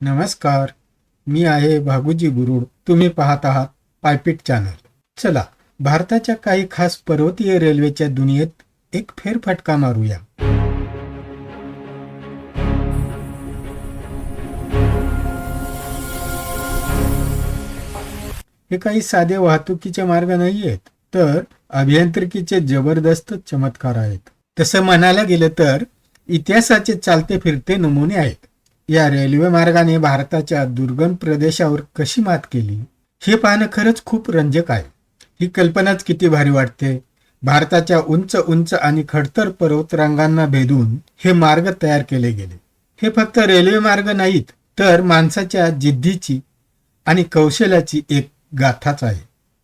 नमस्कार. मी आहे भागुजी गुरुड. तुम्ही पाहत आहात पायपीट चॅनल. चला, भारताच्या काही खास पर्वतीय रेल्वेच्या दुनियेत एक फेरफटका मारूया. हे काही साधे वाहतुकीचे मार्ग नाही आहेत, तर अभियांत्रिकीचे जबरदस्त चमत्कार आहेत. तसं म्हणायला गेलं तर इतिहासाचे चालते फिरते नमुने आहेत. या रेल्वे मार्गाने भारताच्या दुर्गम प्रदेशावर कशी मात केली हे पाहणं खरंच खूप रंजक आहे. ही कल्पनाच किती भारी वाटते. भारताच्या उंच उंच आणि खडतर पर्वतरांगांना भेदून हे मार्ग तयार केले गेले. हे फक्त रेल्वे मार्ग नाहीत, तर माणसाच्या जिद्दीची आणि कौशल्याची एक गाथाच आहे,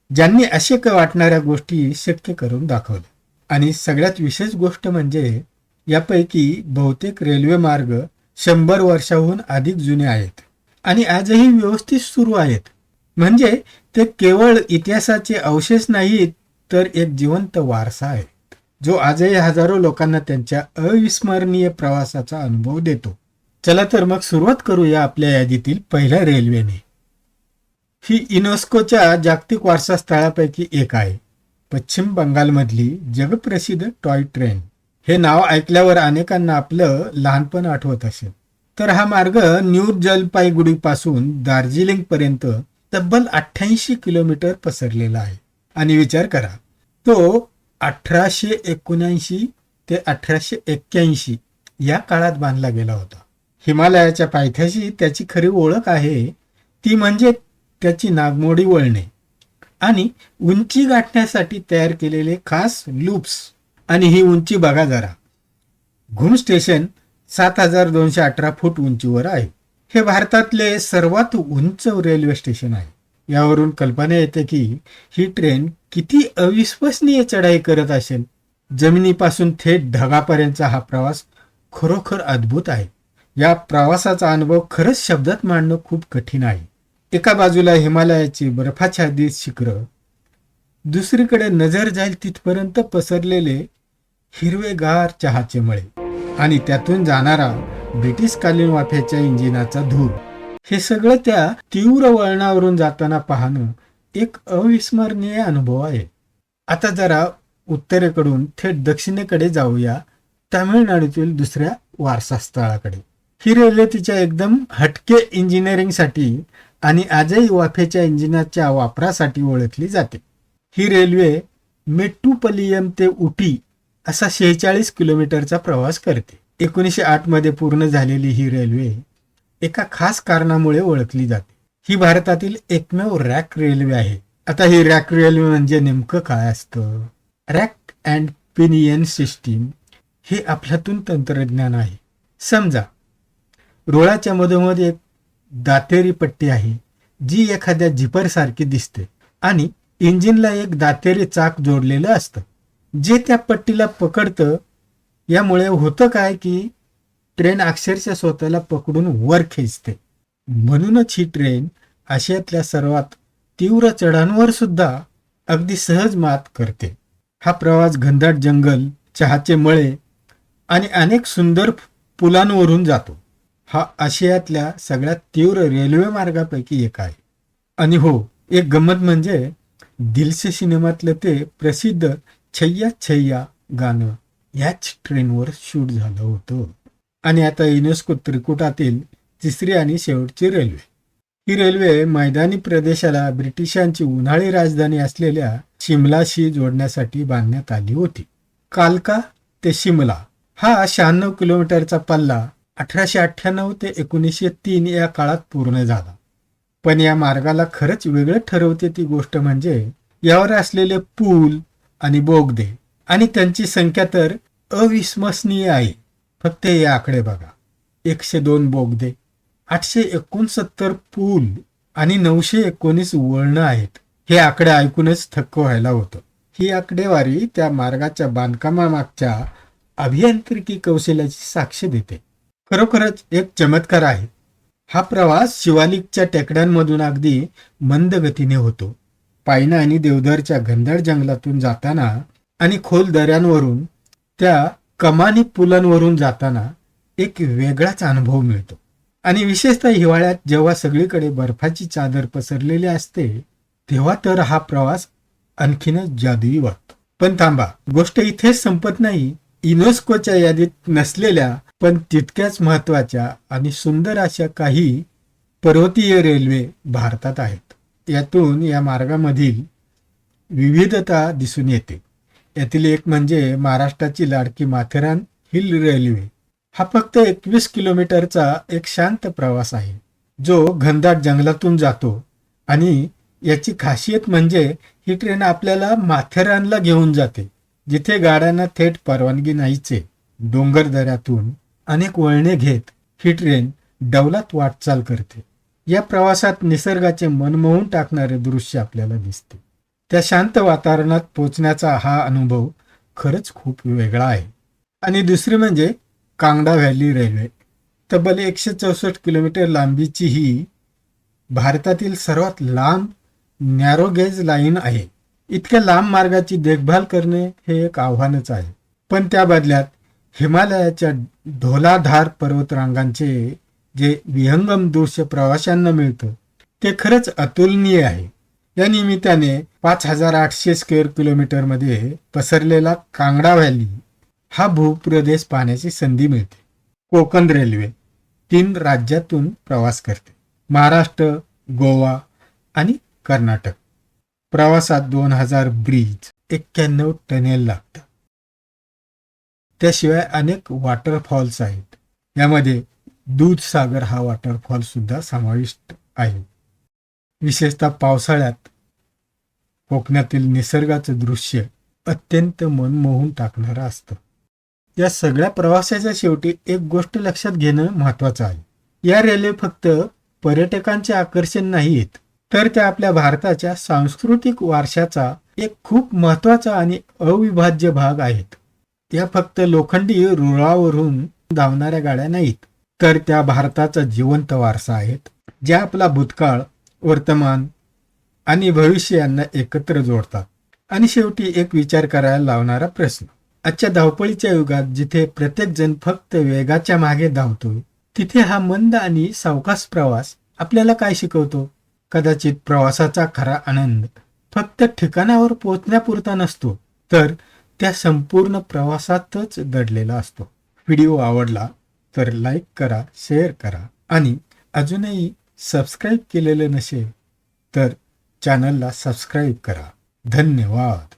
ज्यांनी अशक्य वाटणाऱ्या गोष्टी शक्य करून दाखवल्या. आणि सगळ्यात विशेष गोष्ट म्हणजे यापैकी बहुतेक रेल्वे मार्ग 100 वर्षाहून अधिक जुने आहेत आणि आजही व्यवस्थित सुरू आहेत. म्हणजे ते केवळ इतिहासाचे अवशेष नाहीत, तर एक जिवंत वारसा आहे, जो आजही हजारो लोकांना त्यांच्या अविस्मरणीय प्रवासाचा अनुभव देतो. चला तर मग सुरुवात करूया आपल्या यादीतील पहिल्या रेल्वेने. ही युनेस्कोच्या जागतिक वारसा स्थळापैकी एक आहे. पश्चिम बंगालमधली जगप्रसिद्ध टॉय ट्रेन. हे नाव ऐकल्यावर अनेकांना आपलं लहानपण आठवत असेल. तर हा मार्ग न्यू जलपाईगुडीपासून दार्जिलिंग पर्यंत तब्बल 88 किलोमीटर पसरलेला आहे. आणि विचार करा, तो 1879 ते 1881 या काळात बांधला गेला होता. हिमालयाच्या पायथ्याशी त्याची खरी ओळख आहे ती म्हणजे त्याची नागमोडी वळणे आणि उंची गाठण्यासाठी तयार केलेले खास लूप्स. आणि ही उंची बघा जरा. घुम स्टेशन 7218 फूट उंचीवर आहे. हे भारतातले सर्वात उंच रेल्वे स्टेशन आहे. यावरून कल्पना येते की ही ट्रेन किती अविश्वसनीय चढाई करत असेल. जमिनीपासून थेट ढगापर्यंतचा हा प्रवास खरोखर अद्भुत आहे. या प्रवासाचा अनुभव खरंच शब्दात मांडणं खूप कठीण आहे. एका बाजूला हिमालयाची बर्फाच्छादित शिखरं, दुसरीकडे नजर जाईल तिथपर्यंत पसरलेले हिरवेगार चहाचे मळे आणि त्यातून जाणारा ब्रिटिशकालीन वाफ्याच्या इंजिनाचा धूर. हे सगळं त्या तीव्र वळणावरून जाताना पाहणं एक अविस्मरणीय अनुभव आहे. आता जरा उत्तरेकडून थेट दक्षिणेकडे जाऊया, तामिळनाडूतील दुसऱ्या वारसास्थळाकडे. ही रेल्वे तिच्या एकदम हटके इंजिनिअरिंगसाठी आणि आजही वाफेच्या इंजिनाच्या वापरासाठी ओळखली जाते. ही रेल्वे मेट्टुपलियम ते उटी असा 46 किलोमीटरचा प्रवास करते. 1908 मध्ये पूर्ण झालेली ही रेल्वे एका खास कारणामुळे ओळखली जाते. ही भारतातील एकमेव रॅक रेल्वे आहे. आता ही रॅक रेल्वे म्हणजे नेमकं काय असतं? रॅक अँड पिनियन सिस्टीम हे अफलातून तंत्रज्ञान आहे. समजा रुळाच्या मधोमध एक दातेरी पट्टी आहे, जी एखाद्या झिपर सारखी दिसते आणि इंजिनला एक दातेरी चाक जोडलेलं असतं, जे त्या पट्टीला पकडतं. यामुळे होतं काय की ट्रेन अक्षरशः स्वतःला पकडून वर खेचते. म्हणूनच ही ट्रेन आशियातल्या सर्वात तीव्र चढांवर सुद्धा अगदी सहज मात करते. हा प्रवास घनदाट जंगल, चहाचे मळे आणि अनेक सुंदर पुलांवरून जातो. हा आशियातल्या सगळ्यात तीव्र रेल्वे मार्गापैकी एक आहे. आणि हो, एक गंमत म्हणजे दिलसे सिनेमातलं ते प्रसिद्ध छैया छैया गाणं याच ट्रेनवर शूट झालं होतं. आणि आता युनेस्को त्रिकुटातील तिसरी आणि शेवटची रेल्वे. ही रेल्वे मैदानी प्रदेशाला ब्रिटिशांची उन्हाळी राजधानी असलेल्या शिमलाशी जोडण्यासाठी बांधण्यात आली होती. कालका ते शिमला हा 96 किलोमीटरचा पल्ला 1898 ते 1903 या काळात पूर्ण झाला. पण या मार्गाला खरंच वेगळं ठरवते ती गोष्ट म्हणजे यावर असलेले पूल आणि बोगदे, आणि त्यांची संख्या तर अविश्वसनीय आहे. फक्त हे आकडे बघा: 102 बोगदे, 869 पूल आणि 919 वळणं आहेत. हे आकडे ऐकूनच थक्क व्हायला होतं. ही आकडेवारी त्या मार्गाच्या बांधकामामागच्या अभियांत्रिकी कौशल्याची साक्ष देते. खरोखरच एक चमत्कार आहे. हा प्रवास शिवालिकच्या टेकड्यांमधून अगदी मंद गतीने होतो. पायना आणि देवदारच्या घनदाट जंगलातून जाताना आणि खोल दऱ्यांवरून त्या कमानी पुलांवरून जाताना एक वेगळाच अनुभव मिळतो. आणि विशेषतः हिवाळ्यात जेव्हा सगळीकडे बर्फाची चादर पसरलेली असते तेव्हा तर हा प्रवास आणखीनच जादुई वाटतो. पण थांबा, गोष्ट इथेच संपत नाही. युनेस्कोच्या यादीत नसलेल्या पण तितक्याच महत्वाच्या आणि सुंदर अशा काही पर्वतीय रेल्वे भारतात आहेत. यातून या मार्गामधील विविधता दिसून येते. यातील एक म्हणजे महाराष्ट्राची लाडकी माथेरान हिल रेल्वे. हा फक्त 21 किलोमीटरचा एक शांत प्रवास आहे, जो घनदाट जंगलातून जातो. आणि याची खासियत म्हणजे ही ट्रेन आपल्याला माथेरानला घेऊन जाते, जिथे गाड्यांना थेट परवानगी नाहीचे. डोंगरदऱ्यातून अनेक वळणे घेत ही ट्रेन डौलात वाटचाल करते. या प्रवासात निसर्गाचे मनमोहून टाकणारे दृश्य आपल्याला दिसते. त्या शांत वातावरणात पोचण्याचा हा अनुभव खरंच खूप वेगळा आहे. आणि दुसरी म्हणजे कांगडा व्हॅली रेल्वे. तब्बल 164 किलोमीटर लांबीची ही भारतातील सर्वात लांब नॅरो गेज लाईन आहे. इतक्या लांब मार्गाची देखभाल करणे हे एक आव्हानच आहे. पण त्या बदल्यात हिमालयाच्या ढोलाधार पर्वतरांगांचे जे विहंगम दृश्य प्रवाशांना मिळतं ते खरंच अतुलनीय आहे. या निमित्ताने 5800 स्क्वेअर किलोमीटरमध्ये पसरलेला कांगडा व्हॅली हा भूप्रदेश पाहण्याची संधी मिळते. कोकण रेल्वे 3 राज्यातून प्रवास करते: महाराष्ट्र, गोवा आणि कर्नाटक. प्रवासात 2000 ब्रिज, 91 टनेल लागतात. त्याशिवाय अनेक वॉटरफॉल्स आहेत. यामध्ये दूधसागर हा वॉटरफॉल सुद्धा समाविष्ट आहे. विशेषतः पावसाळ्यात कोकणातील निसर्गाचं दृश्य अत्यंत मनमोहून टाकणारं असतं. या सगळ्या प्रवासाच्या शेवटी एक गोष्ट लक्षात घेणं महत्वाचं आहे. या रेल्वे फक्त पर्यटकांचे आकर्षण नाहीत, तर त्या आपल्या भारताच्या सांस्कृतिक वारशाचा एक खूप महत्वाचा आणि अविभाज्य भाग आहेत. त्या फक्त लोखंडी रुळावरून धावणाऱ्या गाड्या नाहीत, तर त्या भारताचा जिवंत वारसा आहेत, ज्या आपला भूतकाळ, वर्तमान आणि भविष्य यांना एकत्र जोडतात. आणि शेवटी एक विचार करायला लावणारा प्रश्न: आजच्या धावपळीच्या युगात जिथे प्रत्येक जण फक्त वेगाच्या मागे धावतोय, तिथे हा मंद आणि सावकाश प्रवास आपल्याला काय शिकवतो? कदाचित प्रवासाचा खरा आनंद फक्त ठिकाणावर पोहोचण्यापुरता नसतो, तर त्या संपूर्ण प्रवासातच दडलेला असतो. व्हिडिओ आवडला तर लाईक करा, शेअर करा आणि अजूनही सबस्क्राईब केलेलं नसेल तर चॅनलला सबस्क्राईब करा. धन्यवाद.